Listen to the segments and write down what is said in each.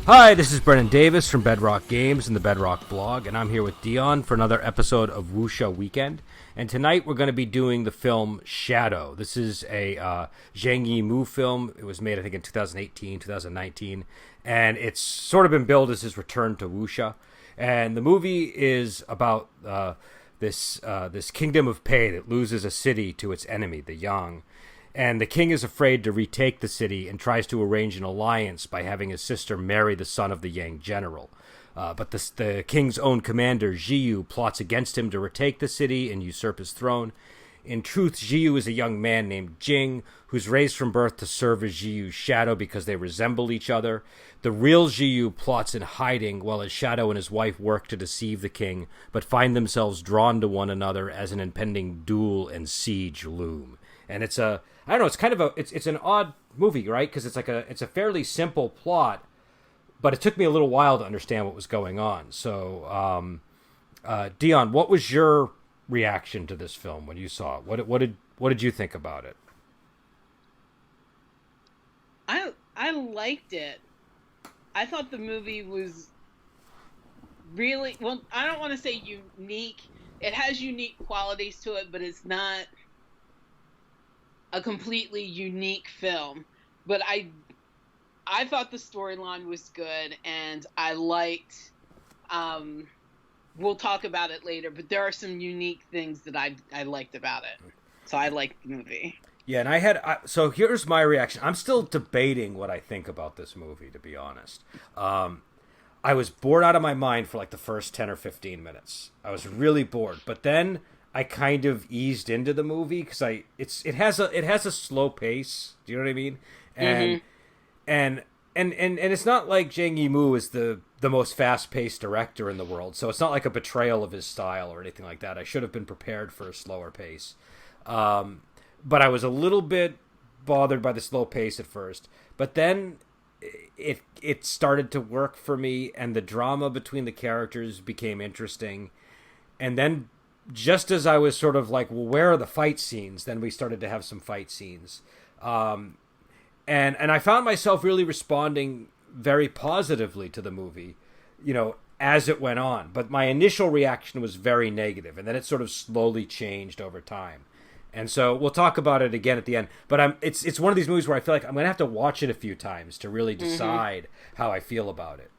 Hi, this is Brennan Davis from Bedrock Games and the Bedrock Blog, and I'm here with Dion for another episode of Wuxia Weekend. And tonight we're going to be doing the film Shadow. This is a Zhang Yimou film. It was made, I think, in 2018, 2019, and it's sort of been billed as his return to Wuxia. And the movie is about this kingdom of Pei that loses a city to its enemy, the Yang. And the king is afraid to retake the city and tries to arrange an alliance by having his sister marry the son of the Yang general. But the king's own commander, Zhiyu, plots against him to retake the city and usurp his throne. In truth, Zhiyu is a young man named Jing, who's raised from birth to serve as Zhiyu's shadow because they resemble each other. The real Zhiyu plots in hiding while his shadow and his wife work to deceive the king, but find themselves drawn to one another as an impending duel and siege loom. And it's I don't know, it's kind of it's an odd movie, right? Because it's a fairly simple plot, but it took me a little while to understand what was going on. So, Dion, what was your reaction to this film when you saw it? What did you think about it? I liked it. I thought the movie was really, well, I don't want to say unique. It has unique qualities to it, but it's not a completely unique film. But I thought the storyline was good, and I liked, we'll talk about it later, but there are some unique things that I liked about it. So I liked the movie. Yeah, and so here's my reaction. I'm still debating what I think about this movie, to be honest. I was bored out of my mind for like the first 10 or 15 minutes. I was really bored. But then I kind of eased into the movie because it has a slow pace. Do you know what I mean? And and it's not like Zhang Yimou is the most fast-paced director in the world, so it's not like a betrayal of his style or anything like that. I should have been prepared for a slower pace. But I was a little bit bothered by the slow pace at first. But then it started to work for me, and the drama between the characters became interesting. And then just as I was sort of like, well, where are the fight scenes? Then we started to have some fight scenes. And I found myself really responding very positively to the movie, as it went on. But my initial reaction was very negative, and then it sort of slowly changed over time. And so we'll talk about it again at the end. But it's one of these movies where I feel like I'm going to have to watch it a few times to really decide how I feel about it.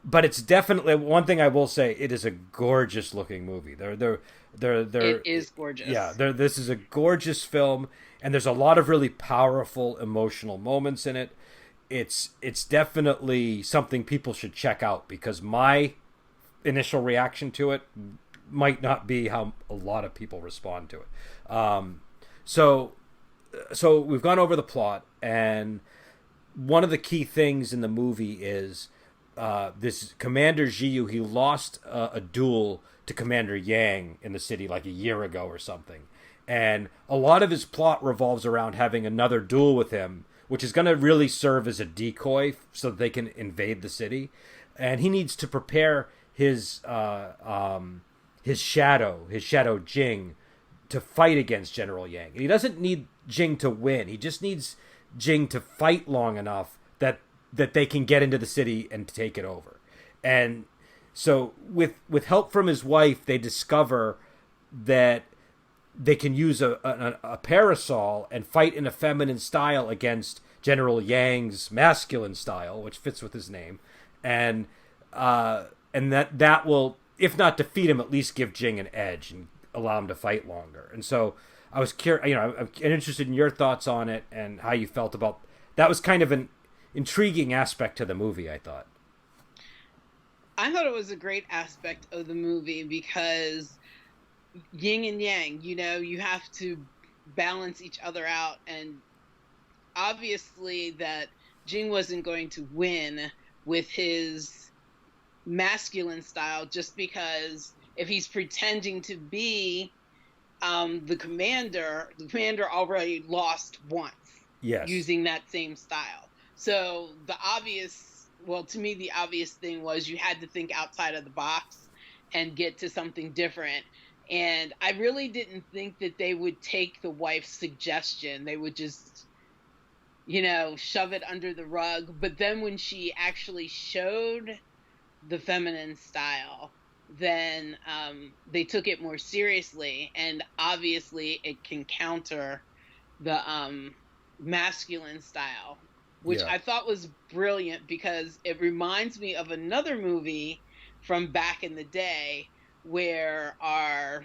But it's definitely, one thing I will say, it is a gorgeous looking movie. It is gorgeous. Yeah, this is a gorgeous film, and there's a lot of really powerful emotional moments in it. It's definitely something people should check out, because my initial reaction to it might not be how a lot of people respond to it. So we've gone over the plot, and one of the key things in the movie is this Commander Zhiyu. He lost a duel to Commander Yang in the city like a year ago or something. And a lot of his plot revolves around having another duel with him, which is going to really serve as a decoy so that they can invade the city. And he needs to prepare his shadow Jing, to fight against General Yang. And he doesn't need Jing to win. He just needs Jing to fight long enough that they can get into the city and take it over. And so with help from his wife, they discover that they can use a parasol and fight in a feminine style against General Yang's masculine style, which fits with his name. And that will, if not defeat him, at least give Jing an edge and allow him to fight longer. And so I was curious, I'm interested in your thoughts on it and how you felt about that. Was kind of an intriguing aspect to the movie, I thought. I thought it was a great aspect of the movie because yin and yang, you have to balance each other out. And obviously that Jing wasn't going to win with his masculine style, just because if he's pretending to be the commander already lost once. Yes. Using that same style. So to me, the obvious thing was you had to think outside of the box and get to something different. And I really didn't think that they would take the wife's suggestion. They would just shove it under the rug. But then when she actually showed the feminine style, then they took it more seriously, and obviously it can counter the masculine style, which Yeah. I thought was brilliant because it reminds me of another movie from back in the day where our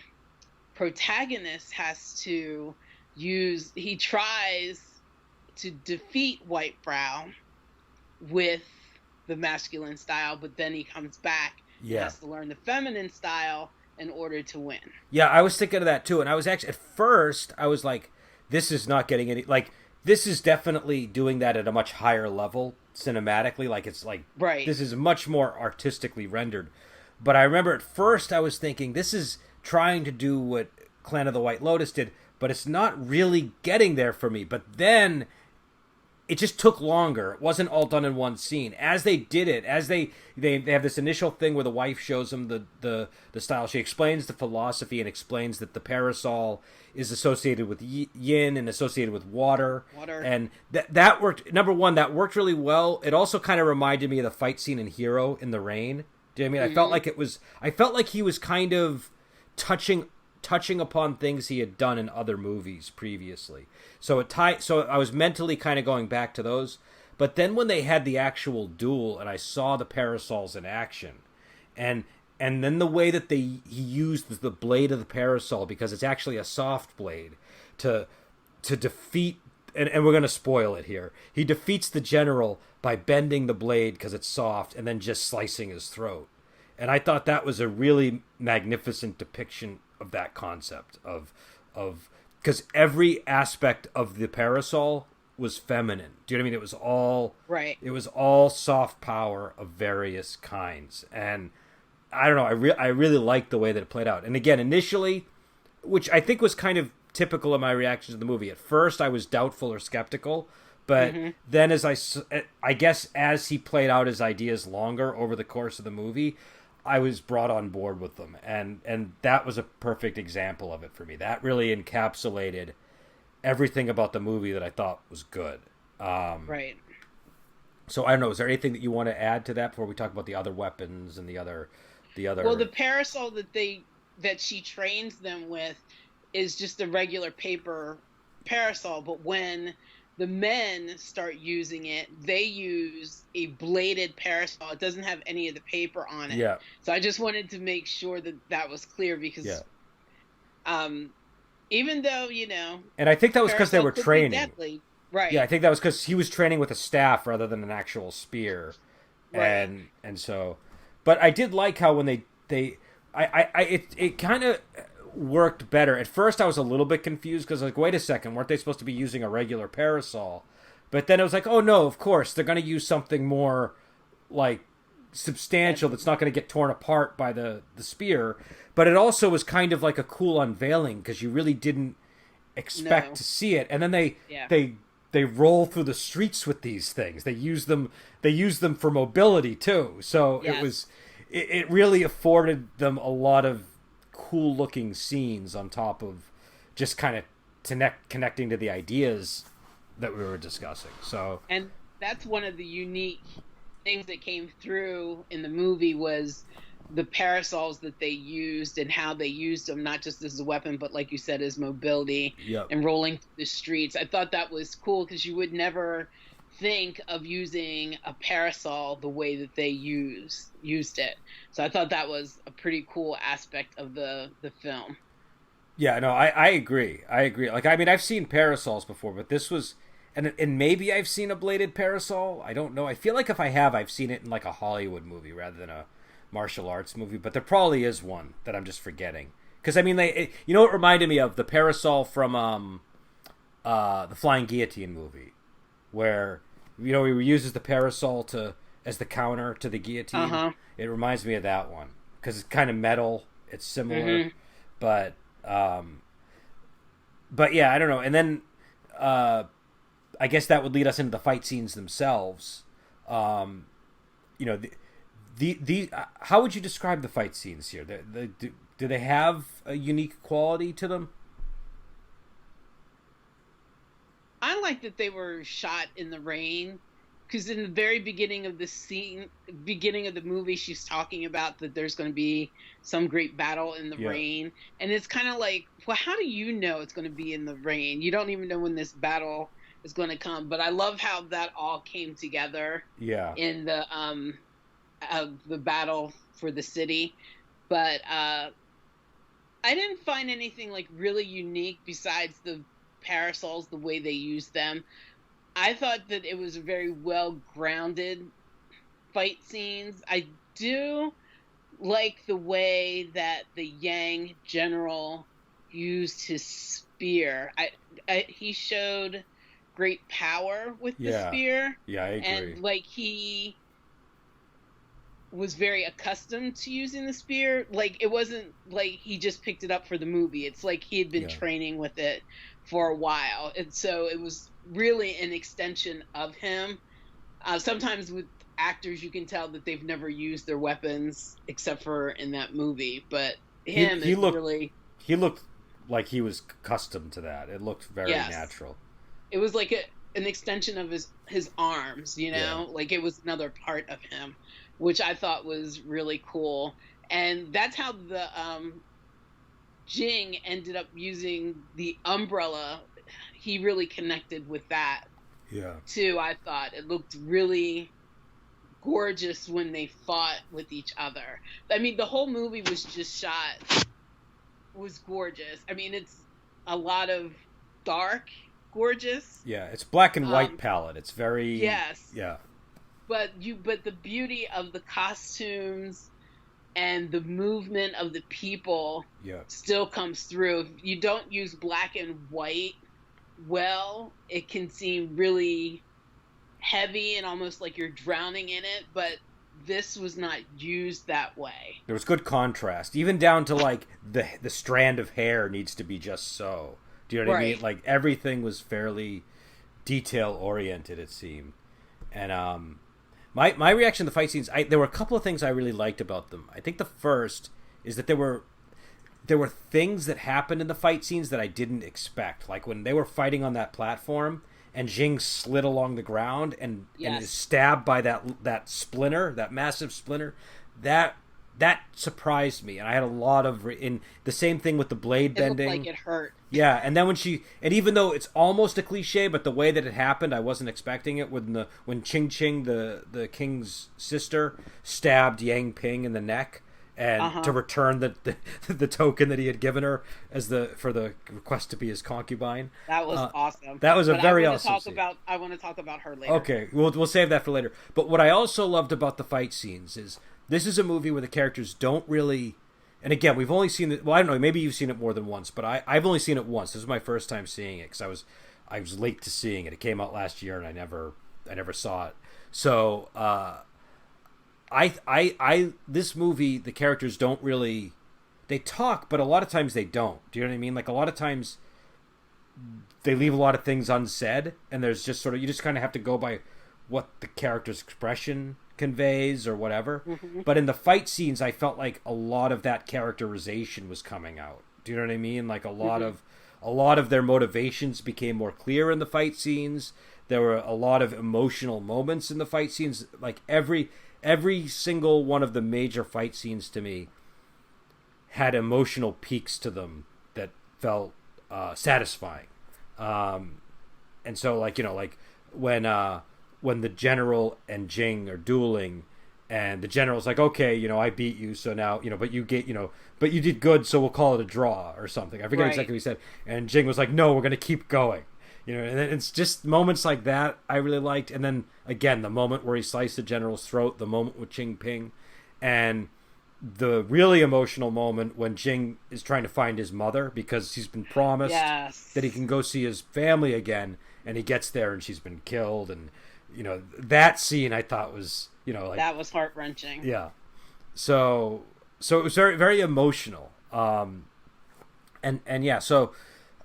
protagonist has to he tries to defeat White Brow with the masculine style, but then he comes back and Yeah. has to learn the feminine style in order to win. Yeah, I was thinking of that too, and I was actually at first I was like, "This is not getting any like this is definitely doing that at a much higher level cinematically. Like it's like Right. this is much more artistically rendered." But I remember at first I was thinking this is trying to do what Clan of the White Lotus did, but it's not really getting there for me. But then it just took longer. It wasn't all done in one scene. As they did it, as they have this initial thing where the wife shows them the style. She explains the philosophy and explains that the parasol is associated with yin and associated with water. Water. And that worked. Number one, that worked really well. It also kind of reminded me of the fight scene in Hero in the rain. Do you know what I mean? I felt like it was. I felt like he was kind of touching upon things he had done in other movies previously. So so I was mentally kind of going back to those. But then when they had the actual duel and I saw the parasols in action, and then the way that he used the blade of the parasol, because it's actually a soft blade, to defeat, and we're going to spoil it here. He defeats the general by bending the blade because it's soft and then just slicing his throat. And I thought that was a really magnificent depiction of that concept of because every aspect of the parasol was feminine. Do you know what I mean? It was all Right. It was all soft power of various kinds, and I don't know. I really liked the way that it played out. And again, initially, which I think was kind of typical of my reaction to the movie. At first, I was doubtful or skeptical, but then as I guess as he played out his ideas longer over the course of the movie, I was brought on board with them, and that was a perfect example of it for me. That really encapsulated everything about the movie that I thought was good. Right. So I don't know. Is there anything that you want to add to that before we talk about the other weapons and the other? Well, the parasol that she trains them with is just a regular paper parasol, but when the men start using it, they use a bladed parasol. It doesn't have any of the paper on it. Yeah. So I just wanted to make sure that was clear because, even though and I think that was because they were training. Deadly, right? Yeah, I think that was because he was training with a staff rather than an actual spear, Right. and so, but I did like how when it kind of worked better. At first, I was a little bit confused because like, wait a second, weren't they supposed to be using a regular parasol? But then it was like, oh no, of course they're going to use something more like substantial that's not going to get torn apart by the spear. But it also was kind of like a cool unveiling because you really didn't expect to see it, and then they roll through the streets with these things. They use them for mobility too. So it really afforded them a lot of cool looking scenes on top of just kind of connecting to the ideas that we were discussing. So, and that's one of the unique things that came through in the movie was the parasols that they used and how they used them, not just as a weapon, but like you said, as mobility and rolling through the streets. I thought that was cool because you would never think of using a parasol the way that they used it. So I thought that was a pretty cool aspect of the film. Yeah, no, I agree. I agree. Like, I mean, I've seen parasols before, but this was, and maybe I've seen a bladed parasol. I don't know. I feel like if I have, I've seen it in like a Hollywood movie rather than a martial arts movie. But there probably is one that I'm just forgetting. Because I mean, you know what it reminded me of? The parasol from the Flying Guillotine movie, where he uses the parasol as the counter to the guillotine. It reminds me of that one because it's kind of metal. It's similar, but yeah, I don't know. And then I guess that would lead us into the fight scenes themselves. How would you describe the fight scenes here? Do they have a unique quality to them? I like that they were shot in the rain, because in the very beginning of the movie, she's talking about that there's going to be some great battle in the Yeah. rain, and it's kind of like, well, how do you know it's going to be in the rain? You don't even know when this battle is going to come. But I love how that all came together Yeah. in the battle for the city. But I didn't find anything like really unique besides the parasols, the way they used them. I thought that it was a very well grounded fight scenes. I do like the way that the Yang general used his spear. He showed great power with the Yeah. spear. Yeah, I agree. And like he was very accustomed to using the spear. Like it wasn't like he just picked it up for the movie. It's like he had been training with it for a while, and so it was really an extension of him. Sometimes with actors, you can tell that they've never used their weapons except for in that movie. But he looked like he was accustomed to that. It looked very natural. It was like an extension of his arms, you know, like it was another part of him, which I thought was really cool. And that's how the Jing ended up using the umbrella. He really connected with that too. I thought it looked really gorgeous when they fought with each other. I mean, the whole movie was gorgeous. I mean, it's a lot of dark gorgeous. Yeah, it's black and white palette. It's very yeah. But the beauty of the costumes and the movement of the people still comes through. If you don't use black and white well, it can seem really heavy and almost like you're drowning in it, but this was not used that way. There was good contrast, even down to like the strand of hair needs to be just so. Do you know what I mean? Like everything was fairly detail oriented, it seemed. And my reaction to the fight scenes, there were a couple of things I really liked about them. I think the first is that there were things that happened in the fight scenes that I didn't expect. Like when they were fighting on that platform and Jing slid along the ground and is stabbed by that splinter, that massive splinter, that surprised me. And I had a lot of in the same thing with the blade bending. It looked like it hurt. Yeah, and then and even though it's almost a cliche, but the way that it happened, I wasn't expecting it. When Ching Ching, the king's sister, stabbed Yang Ping in the neck, and to return the token that he had given her for the request to be his concubine. That was awesome. That was very awesome scene. I want to talk about her later. Okay, we'll save that for later. But what I also loved about the fight scenes is this is a movie where the characters don't really. And again, we've only seen it. Well, I don't know. Maybe you've seen it more than once, but I've only seen it once. This was my first time seeing it because I was late to seeing it. It came out last year, and I never saw it. So this movie, the characters don't really. They talk, but a lot of times they don't. Do you know what I mean? Like a lot of times they leave a lot of things unsaid, and there's just sort of you just kind of have to go by what the character's expression conveys or whatever. Mm-hmm. But in the fight scenes, I felt like a lot of that characterization was coming out. Do you know what I mean? Like a lot of their motivations became more clear in the fight scenes. There were a lot of emotional moments in the fight scenes. Like every single one of the major fight scenes to me had emotional peaks to them that felt satisfying. And so like, you know, like when the general and Jing are dueling and the general's like, okay, you know, I beat you. So now, you know, but you did good. So we'll call it a draw or something. I forget exactly what he said. And Jing was like, no, we're going to keep going. You know, and it's just moments like that I really liked. And then again, the moment where he sliced the general's throat, the moment with Ching Ping, and the really emotional moment when Jing is trying to find his mother because he's been promised that he can go see his family again. And he gets there and she's been killed. And, you know, that scene I thought was, you know, like that was heart-wrenching. Yeah. So it was very, very emotional. And yeah, so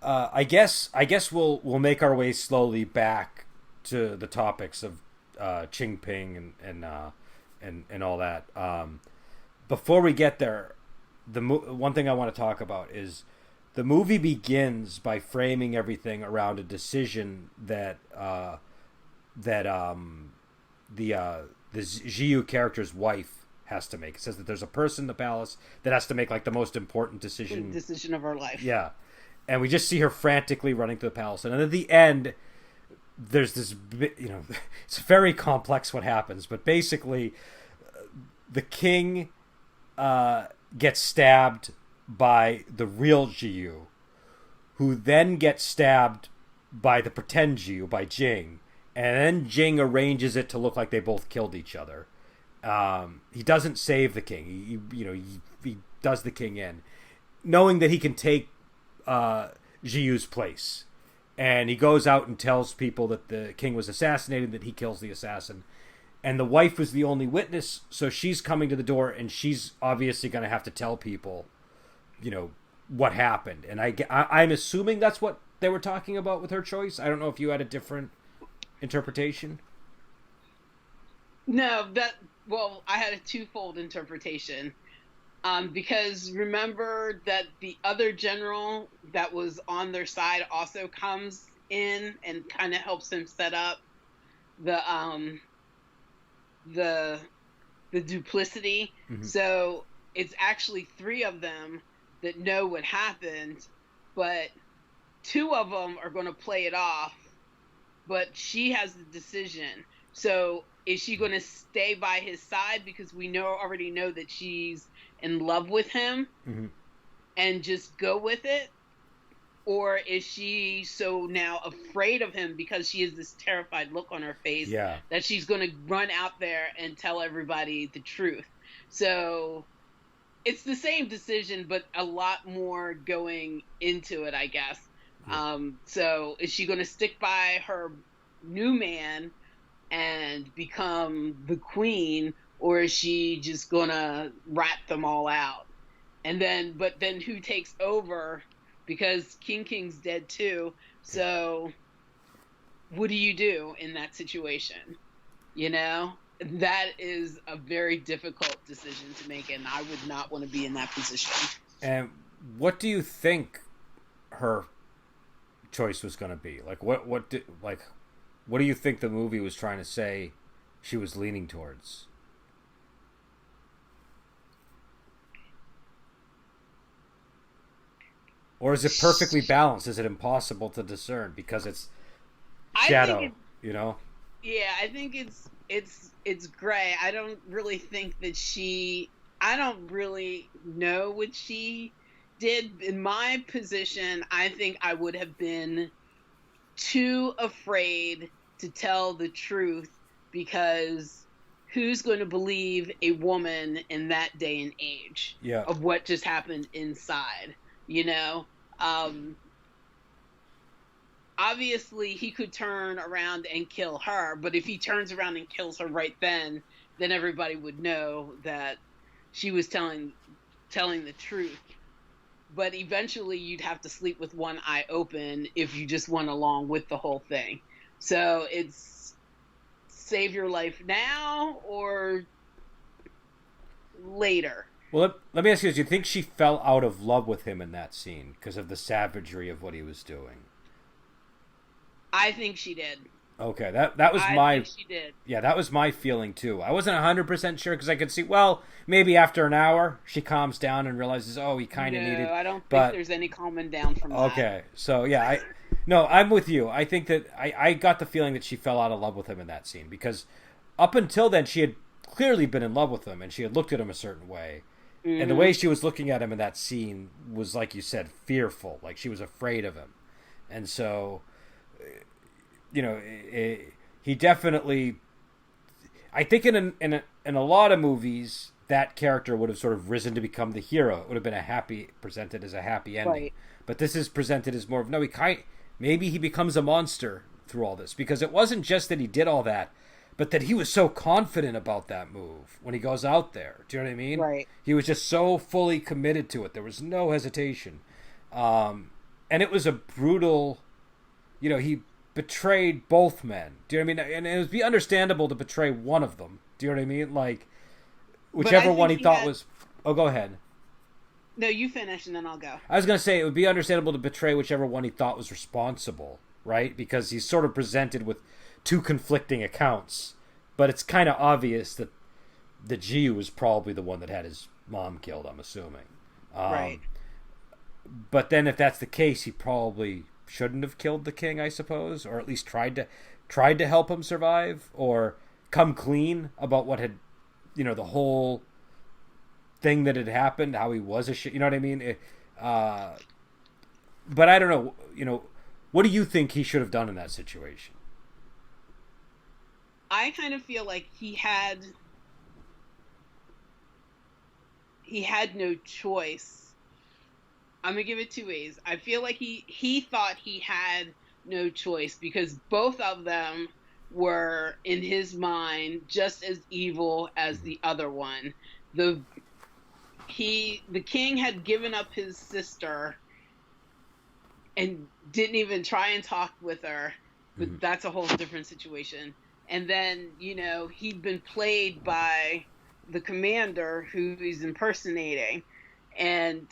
I guess we'll make our way slowly back to the topics of Ching Ping and all that. Before we get there, one thing I want to talk about is the movie begins by framing everything around a decision that the Jiyu character's wife has to make. It says that there's a person in the palace that has to make like the most important decision of her life. Yeah, and we just see her frantically running to the palace, and then at the end, there's this, it's very complex what happens, but basically, the king gets stabbed by the real Jiyu, who then gets stabbed by the pretend Jiyu, by Jing, and then Jing arranges it to look like they both killed each other. He doesn't save the king. He does the king in, knowing that he can take Jiyu's place. And he goes out and tells people that the king was assassinated, that he kills the assassin. And the wife was the only witness, so she's coming to the door, and she's obviously going to have to tell people, what happened. And I'm assuming that's what they were talking about with her choice. I don't know if you had a different interpretation. No, I had a twofold interpretation. Because remember that the other general that was on their side also comes in and kind of helps him set up the duplicity. Mm-hmm. So it's actually 3 of them that know what happened, but 2 of them are going to play it off, but she has the decision. So is she going to stay by his side because we already know that she's in love with him, mm-hmm. and just go with it? Or is she so now afraid of him because she has this terrified look on her face, that she's going to run out there and tell everybody the truth? So it's the same decision, but a lot more going into it, I guess. Yeah. So is she going to stick by her new man and become the queen, or is she just gonna rat them all out? But then who takes over? Because King's dead too. So what do you do in that situation? That is a very difficult decision to make, and I would not want to be in that position. And what do you think her choice was going to be? Like, what do you think the movie was trying to say she was leaning towards? Or is it perfectly balanced? Is it impossible to discern because it's shadow, Yeah, I think it's gray. I don't really think that I don't really know what she did. In my position, I think I would have been too afraid to tell the truth, because who's going to believe a woman in that day and age of what just happened inside? Obviously he could turn around and kill her, but if he turns around and kills her right then everybody would know that she was telling the truth. But eventually you'd have to sleep with one eye open if you just went along with the whole thing. So it's save your life now or later. Well, let me ask you this. Do you think she fell out of love with him in that scene because of the savagery of what he was doing? I think she did. Okay, that was I think she did. Yeah, that was my feeling too. I wasn't 100% sure because I could see, maybe after an hour she calms down and realizes, he kind of needed. No, I don't think there's any calming down from that. Okay, so yeah, I'm with you. I think that I got the feeling that she fell out of love with him in that scene, because up until then she had clearly been in love with him and she had looked at him a certain way. Mm-hmm. And the way she was looking at him in that scene was, like you said, fearful. Like she was afraid of him. And so, he definitely, I think in a lot of movies, that character would have sort of risen to become the hero. It would have been presented as a happy ending. Right. But this is presented as more of, maybe he becomes a monster through all this, because it wasn't just that he did all that, but that he was so confident about that move when he goes out there. Do you know what I mean? Right. He was just so fully committed to it. There was no hesitation. And it was a brutal, he betrayed both men. Do you know what I mean? And it would be understandable to betray one of them. Do you know what I mean? Like, whichever one he thought was... Oh, go ahead. No, you finish and then I'll go. I was going to say it would be understandable to betray whichever one he thought was responsible, right? Because he's sort of presented with two conflicting accounts, but it's kind of obvious that the Jiu was probably the one that had his mom killed, I'm assuming. Right. But then if that's the case, he probably shouldn't have killed the king, I suppose, or at least tried to help him survive, or come clean about what had, the whole thing that had happened, how he was a shit. You know what I mean? But I don't know. What do you think he should have done in that situation? I kind of feel like he had no choice. I'm gonna give it two ways. I feel like he thought he had no choice because both of them were in his mind just as evil as the other one. The king had given up his sister and didn't even try and talk with her, but that's a whole different situation. And then, he'd been played by the commander who he's impersonating. And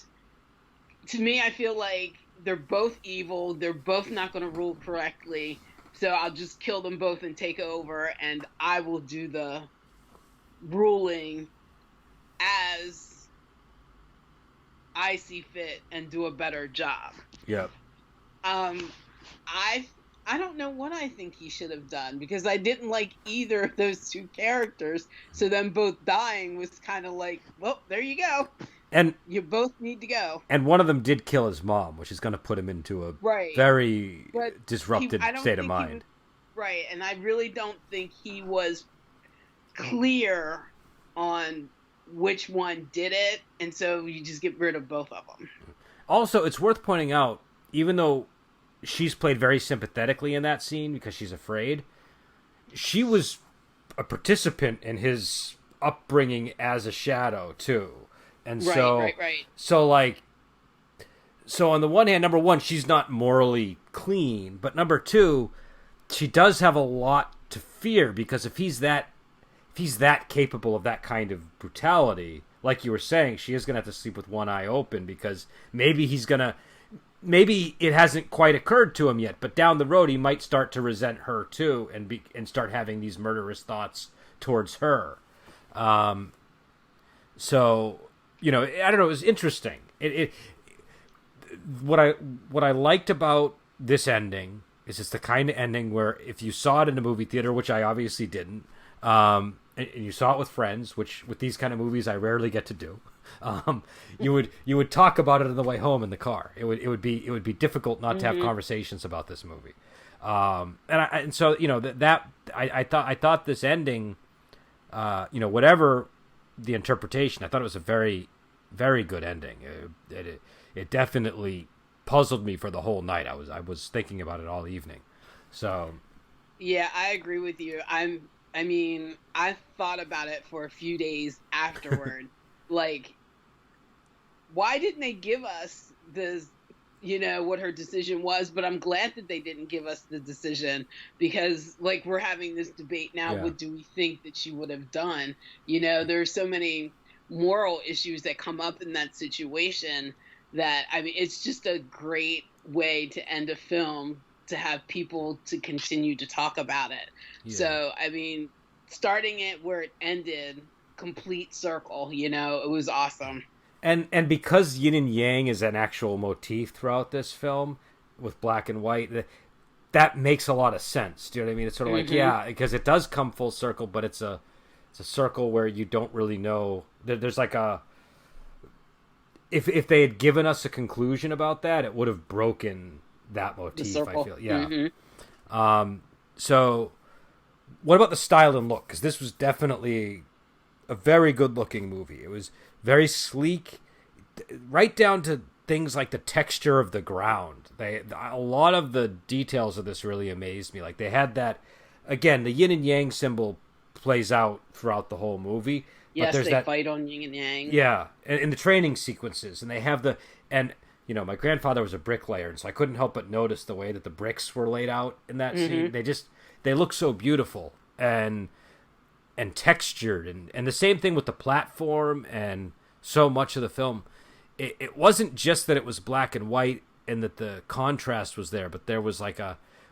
to me, I feel like they're both evil. They're both not going to rule correctly. So I'll just kill them both and take over, and I will do the ruling as I see fit and do a better job. Yep. I don't know what I think he should have done because I didn't like either of those two characters. So them both dying was kind of like, well, there you go. And you both need to go. And one of them did kill his mom, which is going to put him into a very disrupted state of mind. Right, and I really don't think he was clear on which one did it, and so you just get rid of both of them. Also, it's worth pointing out, even though she's played very sympathetically in that scene because she's afraid, she was a participant in his upbringing as a shadow, too. And right. So on the one hand, number one, she's not morally clean, but number two, she does have a lot to fear because if he's that capable of that kind of brutality, like you were saying, she is going to have to sleep with one eye open because maybe it hasn't quite occurred to him yet, but down the road he might start to resent her too and start having these murderous thoughts towards her. So, I don't know, it was interesting. What I liked about this ending is it's the kind of ending where if you saw it in a movie theater, which I obviously didn't, and you saw it with friends, which with these kind of movies I rarely get to do, you would talk about it on the way home in the car. It would be difficult not to have conversations about this movie. I thought this ending, whatever the interpretation, I thought it was a very, very good ending. It definitely puzzled me for the whole night. I was thinking about it all evening. So yeah, I agree with you. I thought about it for a few days afterward. Like, why didn't they give us this, what her decision was? But I'm glad that they didn't give us the decision because, like, we're having this debate now. Yeah. What do we think that she would have done? There's so many moral issues that come up in that situation that, it's just a great way to end a film, to have people to continue to talk about it. Yeah. So, starting it where it ended, complete circle, it was awesome. And because yin and yang is an actual motif throughout this film with black and white, that makes a lot of sense. Do you know what I mean? It's sort of like, yeah, because it does come full circle, but it's a circle where you don't really know. There's like a... If they had given us a conclusion about that, it would have broken that motif, I feel. Yeah. So, what about the style and look? Because this was definitely a very good-looking movie. It was very sleek, right down to things like the texture of the ground. A lot of the details of this really amazed me. Like, they had that... Again, the yin and yang symbol plays out throughout the whole movie. Yes, they fight on yin and yang. Yeah, and in the training sequences, and they have my grandfather was a bricklayer, and so I couldn't help but notice the way that the bricks were laid out in that scene. They look so beautiful and textured, and the same thing with the platform and so much of the film. it wasn't just that it was black and white and that the contrast was there, but there was like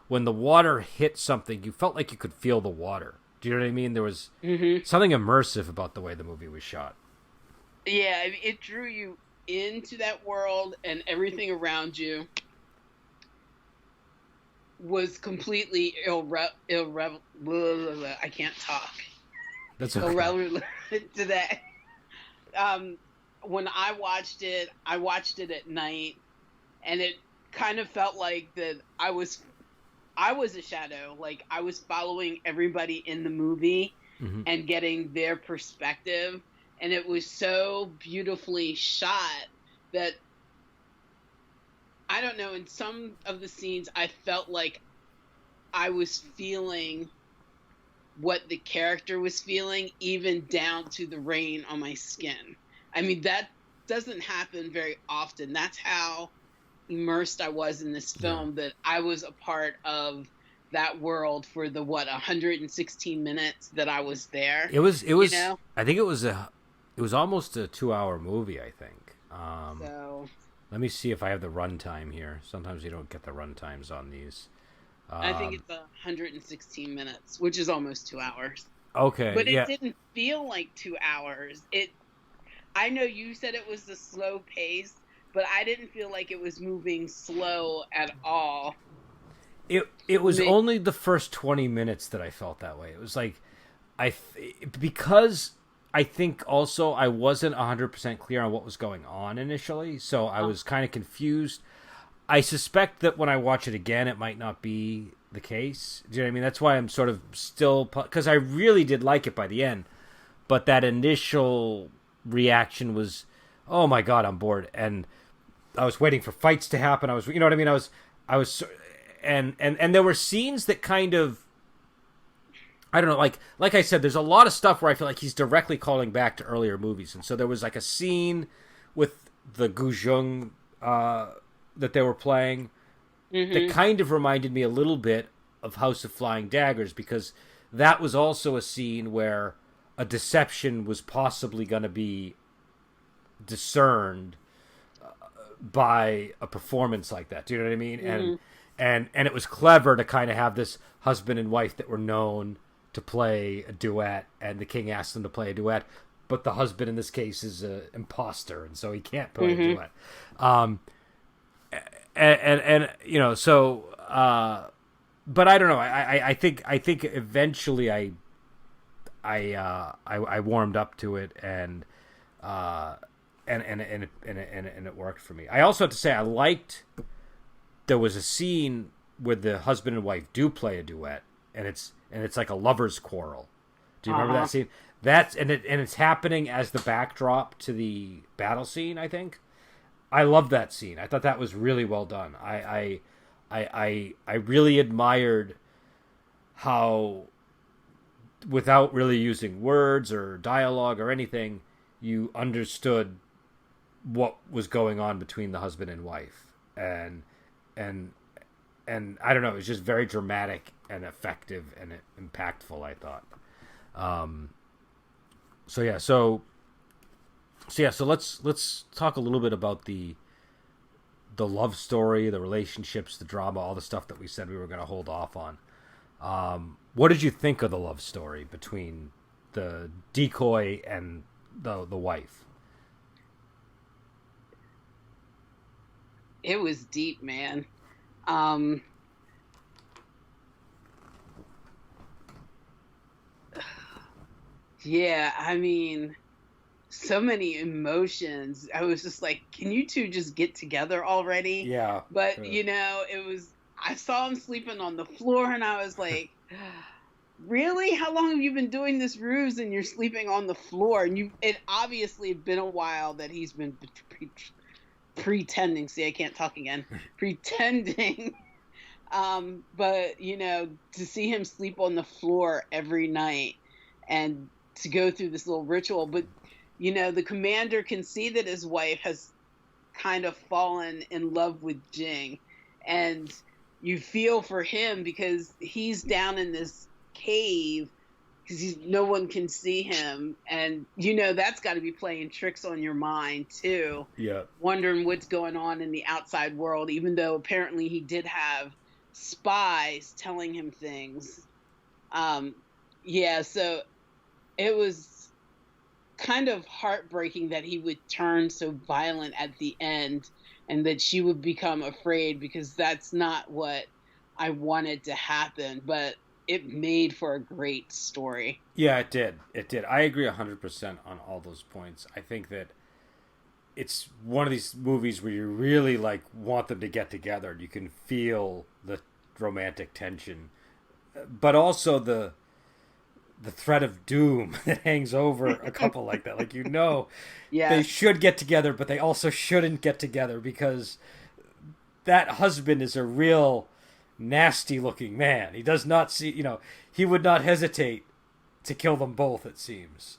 when the water hit something, you felt like you could feel the water. Do you know what I mean? There was something immersive about the way the movie was shot. Yeah, it drew you into that world, and everything around you was completely I can't talk. That's okay. Irrelevant to that. When I watched it at night, and it kind of felt like that I was a shadow. Like, I was following everybody in the movie and getting their perspective. And it was so beautifully shot that, I don't know, in some of the scenes, I felt like I was feeling what the character was feeling, even down to the rain on my skin. I mean, that doesn't happen very often. That's how immersed I was in this film, that I was a part of that world for the 116 minutes that I was there. It was you know? I think it was almost a 2-hour movie, I think. So let me see if I have the runtime here. Sometimes you don't get the runtimes on these. I think it's 116 minutes, which is almost 2 hours. Okay, but it didn't feel like 2 hours. I know you said it was the slow pace, but I didn't feel like it was moving slow at all. It was only the first 20 minutes that I felt that way. It was like because I think also I wasn't 100% clear on what was going on initially, so I was kind of confused. I suspect that when I watch it again, it might not be the case. Do you know what I mean? That's why I'm sort of still... Because I really did like it by the end, but that initial reaction was, oh my God, I'm bored. And I was waiting for fights to happen. You know what I mean? I was... And there were scenes that kind of... I don't know, like I said, there's a lot of stuff where I feel like he's directly calling back to earlier movies. And so there was like a scene with the Guzheng that they were playing that kind of reminded me a little bit of House of Flying Daggers, because that was also a scene where a deception was possibly going to be discerned by a performance like that. Do you know what I mean? And it was clever to kind of have this husband and wife that were known to play a duet, and the king asked them to play a duet, but the husband in this case is an imposter, and so he can't play a duet. And you know, so but I don't know. I think eventually I warmed up to it, and it worked for me. I also have to say I liked. There was a scene where the husband and wife do play a duet, and it's like a lover's quarrel. Do you remember that scene? It's happening as the backdrop to the battle scene, I think. I love that scene. I thought that was really well done. I really admired how, without really using words or dialogue or anything, you understood what was going on between the husband and wife. And I don't know, it was just very dramatic and effective and impactful, I thought. So let's talk a little bit about the love story, the relationships, the drama, all the stuff that we said we were going to hold off on. What did you think of the love story between the decoy and the wife? It was deep, man. Yeah, I mean, so many emotions. I was just like, can you two just get together already? Yeah. But, sure. you know, I saw him sleeping on the floor, and I was like, really? How long have you been doing this ruse and you're sleeping on the floor? And it obviously had been a while that he's been pretending. See, I can't talk again. Pretending. But, you know, to see him sleep on the floor every night and to go through this little ritual. But, you know, the commander can see that his wife has kind of fallen in love with Jing. And you feel for him because he's down in this cave because no one can see him, and that's got to be playing tricks on your mind too. Yeah. Wondering what's going on in the outside world, even though apparently he did have spies telling him things. Yeah, so it was kind of heartbreaking that he would turn so violent at the end, and that she would become afraid, because that's not what I wanted to happen. But it made for a great story. Yeah, it did. It did. I agree 100% on all those points. I think that it's one of these movies where you really like want them to get together. You can feel the romantic tension, but also the threat of doom that hangs over a couple like that. Like, they should get together, but they also shouldn't get together, because that husband is a real nasty looking man. He does not see, he would not hesitate to kill them both, it seems.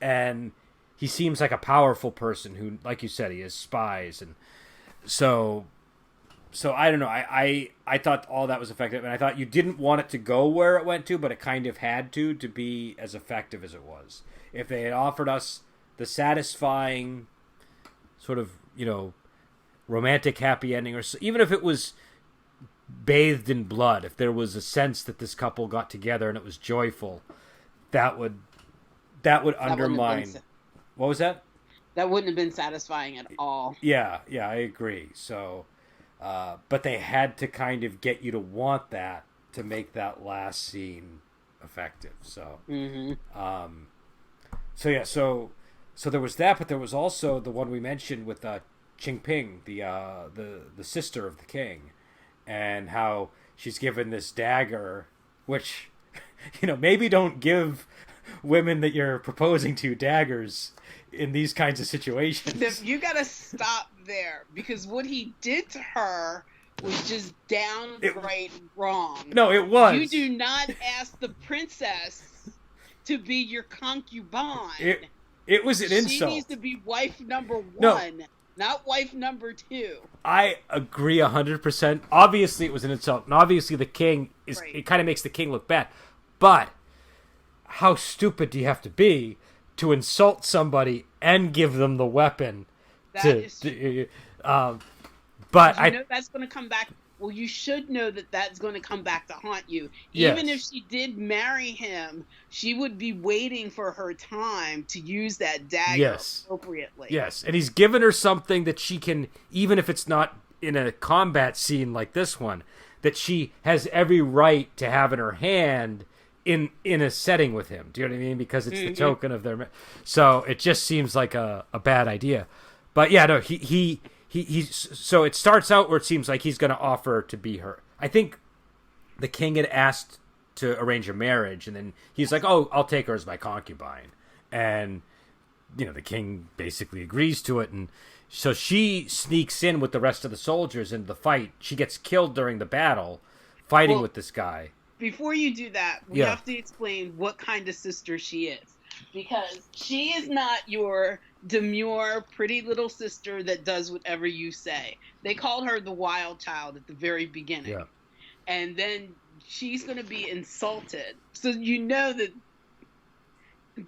And he seems like a powerful person who, like you said, he has spies. And so I don't know. I thought all that was effective, and I thought you didn't want it to go where it went to, but it kind of had to be as effective as it was. If they had offered us the satisfying sort of, romantic happy ending, or even if it was bathed in blood, if there was a sense that this couple got together and it was joyful, that would undermine. What was that? That wouldn't have been satisfying at all. Yeah, I agree. So, but they had to kind of get you to want that to make that last scene effective. So, so there was that, but there was also the one we mentioned with Qing Ping, the sister of the king, and how she's given this dagger, which, maybe don't give women that you're proposing to daggers in these kinds of situations. You gotta stop there, because what he did to her was just downright wrong. No, it was. You do not ask the princess to be your concubine. It was an insult. She needs to be wife number one, not wife number two. I agree 100%. Obviously, it was an insult, and obviously the king is. Right. It kind of makes the king look bad. But how stupid do you have to be to insult somebody and give them the weapon? But that's going to come back. Well, you should know that that's going to come back to haunt you. Yes. Even if she did marry him, she would be waiting for her time to use that dagger appropriately. Yes, and he's given her something that she can, even if it's not in a combat scene like this one, that she has every right to have in her hand in a setting with him. Do you know what I mean? Because it's the token of their... So it just seems like a bad idea. But yeah, no, he's so it starts out where it seems like he's going to offer to be her. I think the king had asked to arrange a marriage, and then he's like, "Oh, I'll take her as my concubine," and the king basically agrees to it, and so she sneaks in with the rest of the soldiers into the fight. She gets killed during the battle, fighting with this guy. Before you do that, we have to explain what kind of sister she is. Because she is not your demure, pretty little sister that does whatever you say. They called her the wild child at the very beginning. Yeah. And then she's going to be insulted. So you know that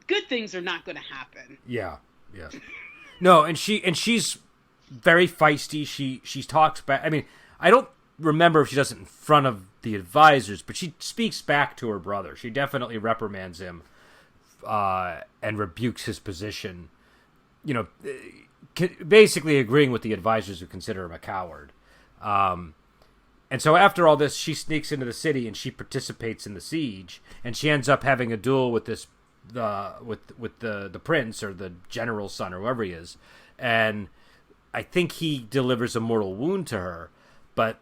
good things are not going to happen. Yeah. No, and she's very feisty. She talks back. I mean, I don't remember if she does it in front of the advisors, but she speaks back to her brother. She definitely reprimands him. And rebukes his position, basically agreeing with the advisors who consider him a coward. And so after all this, she sneaks into the city and she participates in the siege, and she ends up having a duel with the prince or the general's son or whoever he is, and I think he delivers a mortal wound to her. But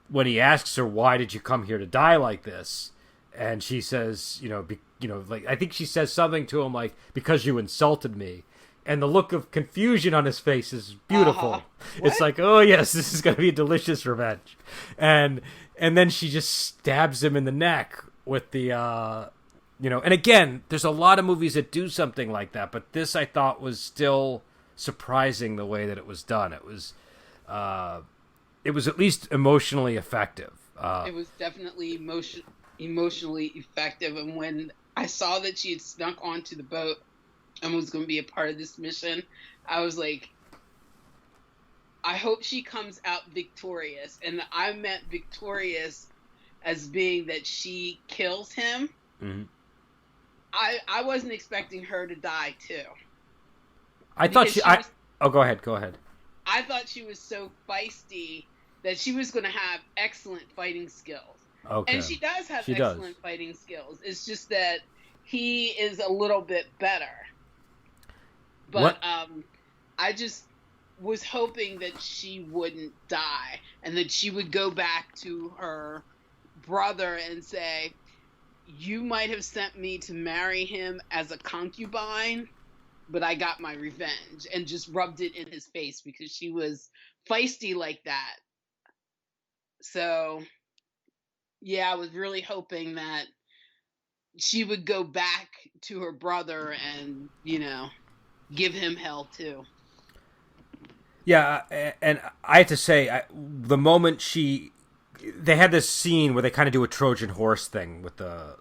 when he asks her, "Why did you come here to die like this?" and she says, like, I think she says something to him like, "Because you insulted me." And the look of confusion on his face is beautiful. It's like, oh yes, this is going to be a delicious revenge. And then she just stabs him in the neck with the, and again, there's a lot of movies that do something like that, but this I thought was still surprising the way that it was done. It was at least emotionally effective. It was definitely emotionally effective. And when I saw that she had snuck onto the boat and was going to be a part of this mission, I was like, I hope she comes out victorious. And I meant victorious as being that she kills him. Mm-hmm. I wasn't expecting her to die too. I thought she. Oh, go ahead. Go ahead. I thought she was so feisty that she was going to have excellent fighting skills. Okay. And she does have excellent fighting skills. It's just that he is a little bit better. But I just was hoping that she wouldn't die and that she would go back to her brother and say, you might have sent me to marry him as a concubine, but I got my revenge, and just rubbed it in his face because she was feisty like that. So, yeah, I was really hoping that she would go back to her brother and, give him hell too. Yeah, and I have to say, the moment they had this scene where they kind of do a Trojan horse thing with the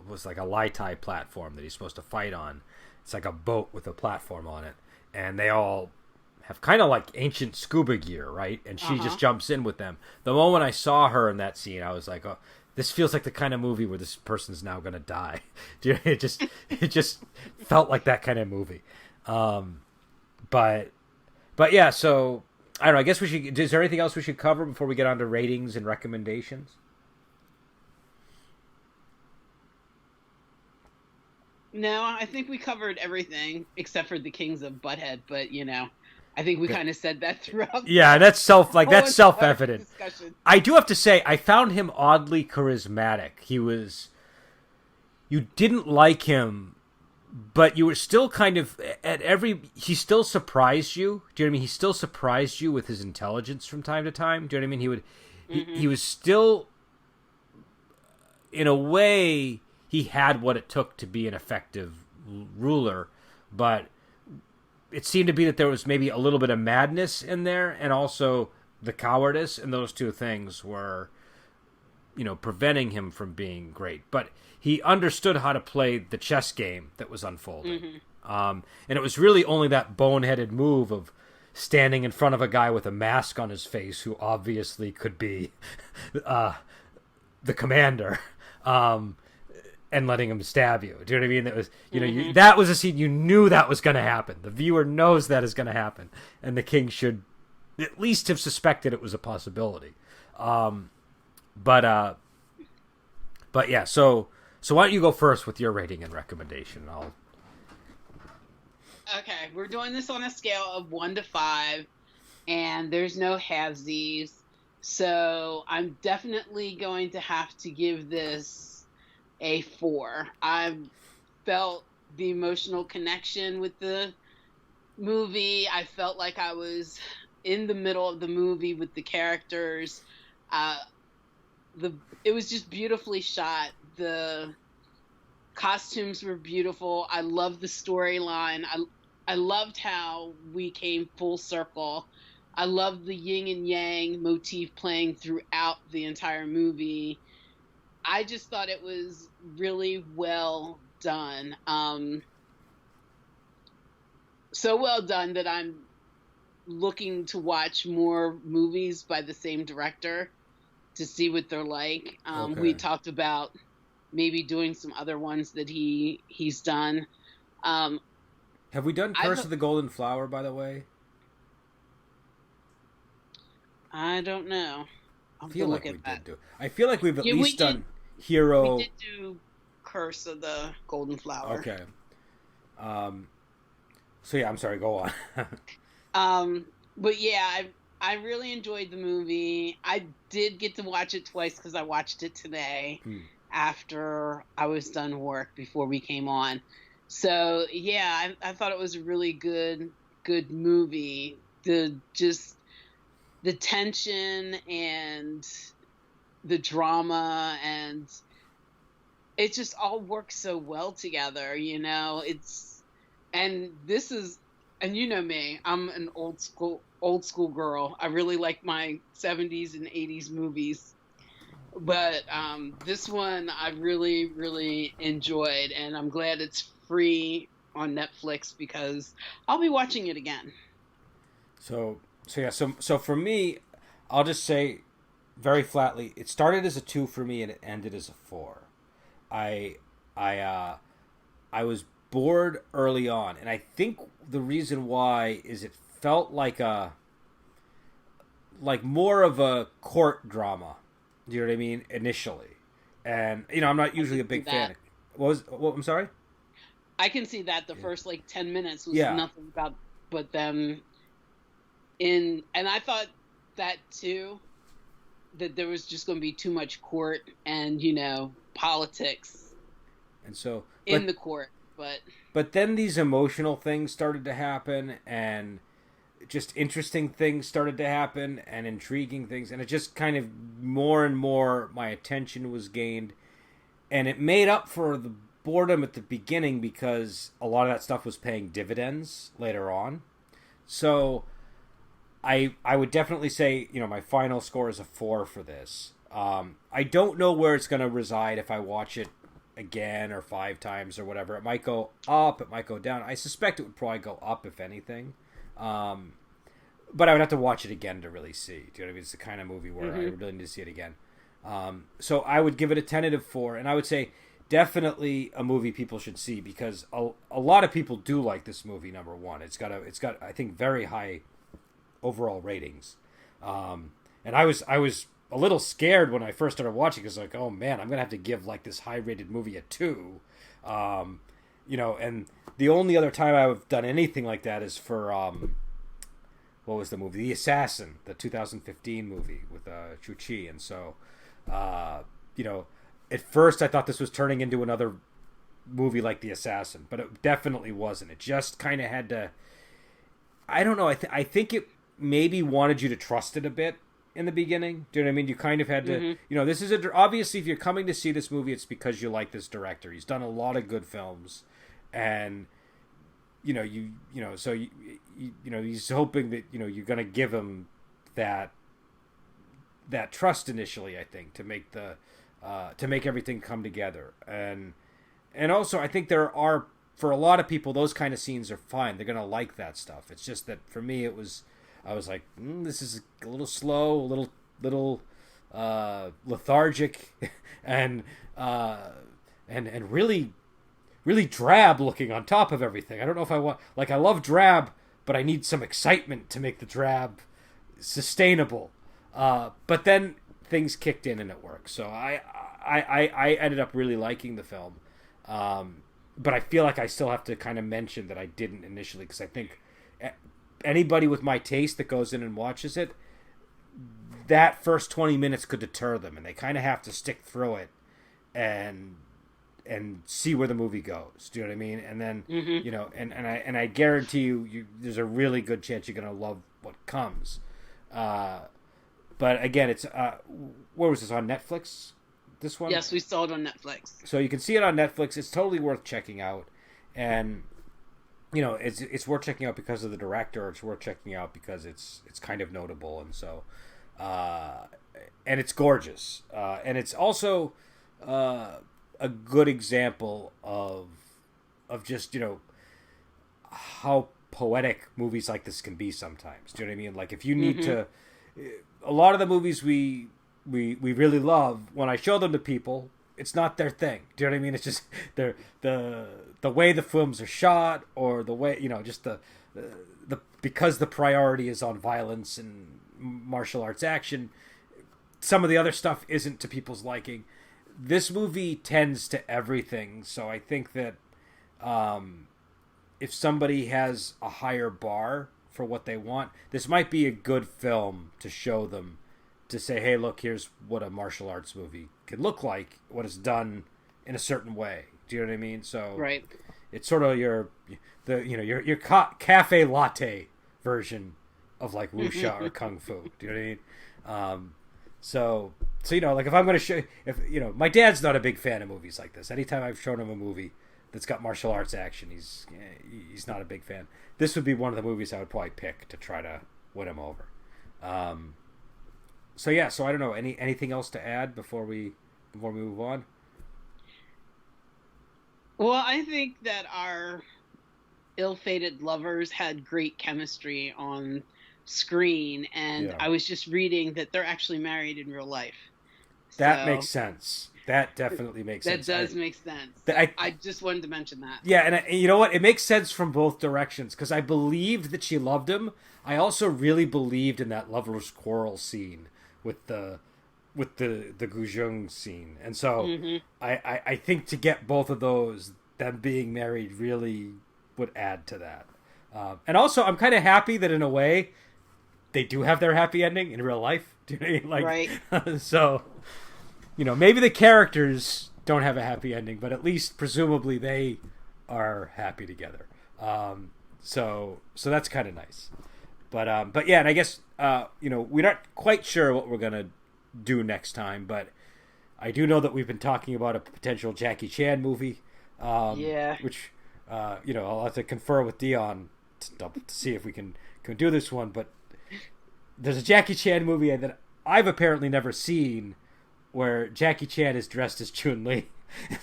was like a Lai-Tai platform that he's supposed to fight on. It's like a boat with a platform on it, and they all have kind of like ancient scuba gear, right? And she just jumps in with them. The moment I saw her in that scene, I was like, oh, this feels like the kind of movie where this person's now going to die. It just felt like that kind of movie. But yeah, so I don't know. I guess we should. Is there anything else we should cover before we get on to ratings and recommendations? No, I think we covered everything except for the Kings of Butthead. But I think we kind of said that throughout. Yeah, that's self-evident. Discussion. I do have to say, I found him oddly charismatic. You didn't like him, but you were still kind of he still surprised you. Do you know what I mean? He still surprised you with his intelligence from time to time. Do you know what I mean? He was still, in a way, he had what it took to be an effective ruler, but it seemed to be that there was maybe a little bit of madness in there, and also the cowardice, and those two things were, preventing him from being great. But he understood how to play the chess game that was unfolding. And it was really only that boneheaded move of standing in front of a guy with a mask on his face who obviously could be the commander, and letting him stab you. Do you know what I mean? That was, that was a scene you knew that was going to happen. The viewer knows that is going to happen, and the king should at least have suspected it was a possibility. But yeah. So why don't you go first with your rating and recommendation? Okay, we're doing this on a scale of 1 to 5, and there's no halvesies. So I'm definitely going to have to give this a 4. I felt the emotional connection with the movie. I felt like I was in the middle of the movie with the characters. It was just beautifully shot. The costumes were beautiful. I loved the storyline. I loved how we came full circle. I loved the yin and yang motif playing throughout the entire movie. I just thought it was really well done. So well done that I'm looking to watch more movies by the same director to see what they're like. Okay. We talked about maybe doing some other ones that he's done. Have we done Curse of the Golden Flower, by the way? I don't know. I feel like we did do. I feel like we've at least done Hero. We did do Curse of the Golden Flower. Okay. So yeah, I'm sorry. Go on. But yeah, I really enjoyed the movie. I did get to watch it twice because I watched it today after I was done work before we came on. So yeah, I thought it was a really good movie. The tension and the drama, and it just all works so well together, and this is, and me, I'm an old school girl. I really like my 70s and 80s movies. But this one I really, really enjoyed, and I'm glad it's free on Netflix because I'll be watching it again. So for me, I'll just say very flatly, it started as a 2 for me and it ended as a 4. I I I was bored early on, and I think the reason why is it felt like more of a court drama. Do you know what I mean? Initially, and I'm not I usually can a see big that. fan. What I'm sorry. I can see that the Yeah. first like 10 minutes was Yeah. nothing about but them in, and I thought that too, that there was just going to be too much court and, politics And so, in the court. But but then these emotional things started to happen, and just interesting things started to happen, and intriguing things, and it just kind of more and more my attention was gained, and it made up for the boredom at the beginning because a lot of that stuff was paying dividends later on. So I would definitely say my final score is a 4 for this. I don't know where it's going to reside if I watch it again or 5 times or whatever. It might go up, it might go down. I suspect it would probably go up if anything. Um, but I would have to watch it again to really see. Do you know what I mean? It's the kind of movie where I hmm really need to see it again. So I would give it a tentative 4, and I would say definitely a movie people should see because a lot of people do like this movie. Number one, it's got I think very high overall ratings. And I was a little scared when I first started watching because like, oh man, I'm gonna have to give like this high rated movie a 2. And the only other time I've done anything like that is for what was the movie? The Assassin, the 2015 movie with Chu Chi. And so, uh, you know, at first I thought this was turning into another movie like The Assassin, but it definitely wasn't. It just kind of had to. I don't know. I think it maybe wanted you to trust it a bit in the beginning. Do you know what I mean? You kind of had to. hmm This is obviously if you're coming to see this movie, it's because you like this director. He's done a lot of good films, and he's hoping that you're going to give him that trust initially. I think to make everything come together, and also I think there are for a lot of people those kind of scenes are fine. They're going to like that stuff. It's just that for me I was like, this is a little slow, a little lethargic, and really really drab looking on top of everything. I don't know if I want I love drab, but I need some excitement to make the drab sustainable. But then things kicked in and it worked. So I ended up really liking the film. But I feel like I still have to kind of mention that I didn't initially because I think anybody with my taste that goes in and watches it, that first 20 minutes could deter them, and they kind of have to stick through it and see where the movie goes. Do you know what I mean? And then hmm I guarantee there's a really good chance you're gonna love what comes. But again, it's where was this on Netflix? This one, Yes, we saw it on Netflix. so you can see it on Netflix. It's totally worth checking out, and it's worth checking out because of the director. It's worth checking out because it's kind of notable, and so uh, and it's gorgeous, and it's also a good example of just how poetic movies like this can be sometimes. Do you know what I mean? Like if you need hmm to, a lot of the movies we really love, when I show them to people, it's not their thing. Do you know what I mean? It's just the way the films are shot, or the way just the because the priority is on violence and martial arts action. Some of the other stuff isn't to people's liking. This movie tends to everything, so I think that if somebody has a higher bar for what they want, this might be a good film to show them, to say, hey, look, here's what a martial arts movie can look like, what it's done in a certain way. Do you know what I mean? So Right. it's sort of your cafe latte version of like wuxia or kung fu. Do you know what I mean? So like if I'm going to show, if my dad's not a big fan of movies like this. Anytime I've shown him a movie that's got martial arts action, he's not a big fan. This would be one of the movies I would probably pick to try to win him over. So I don't know. Anything else to add before we move on? Well, I think that our ill-fated lovers had great chemistry on screen, and Yeah. I was just reading that they're actually married in real life. That So makes sense. That definitely makes that sense. does make sense. So I just wanted to mention that. Yeah, and you know what? It makes sense from both directions because I believed that she loved him. I also really believed in that lovers' quarrel scene with the Guzheng scene, and so I think to get both of those, them being married really would add to that. And also, I'm kind of happy that in a way they do have their happy ending in real life. Do you know what I mean? Right. So, maybe the characters don't have a happy ending, but at least presumably they are happy together. So that's kind of nice. But yeah, and I guess we're not quite sure what we're gonna do next time, but I do know that we've been talking about a potential Jackie Chan movie. Yeah. Which I'll have to confer with Dion to see if we can do this one. But there's a Jackie Chan movie that I've apparently never seen, where Jackie Chan is dressed as Chun-Li.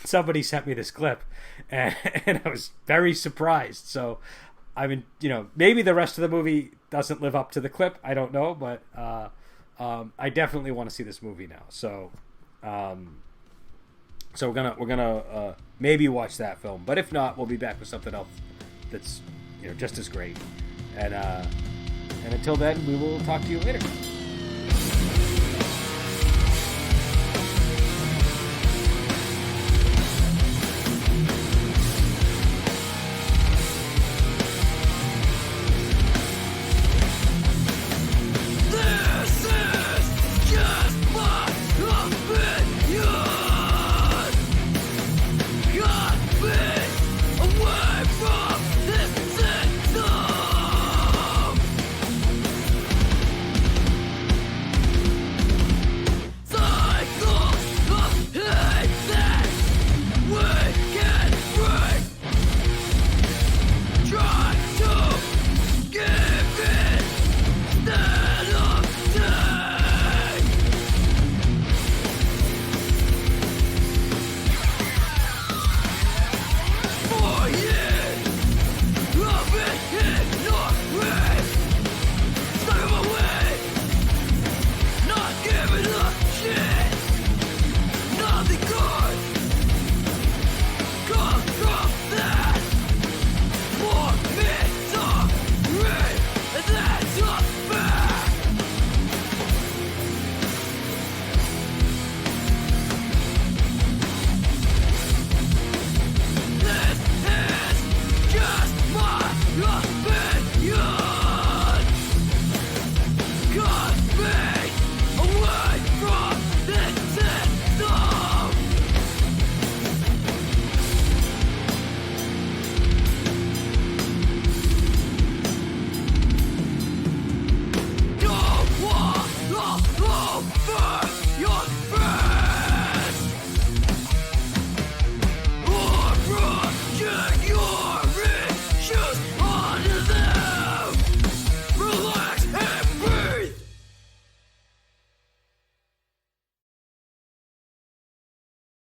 Somebody sent me this clip, and I was very surprised. So, I mean, maybe the rest of the movie doesn't live up to the clip. I don't know, but I definitely want to see this movie now. So, we're gonna maybe watch that film. But if not, we'll be back with something else that's just as great. And until then, we will talk to you later.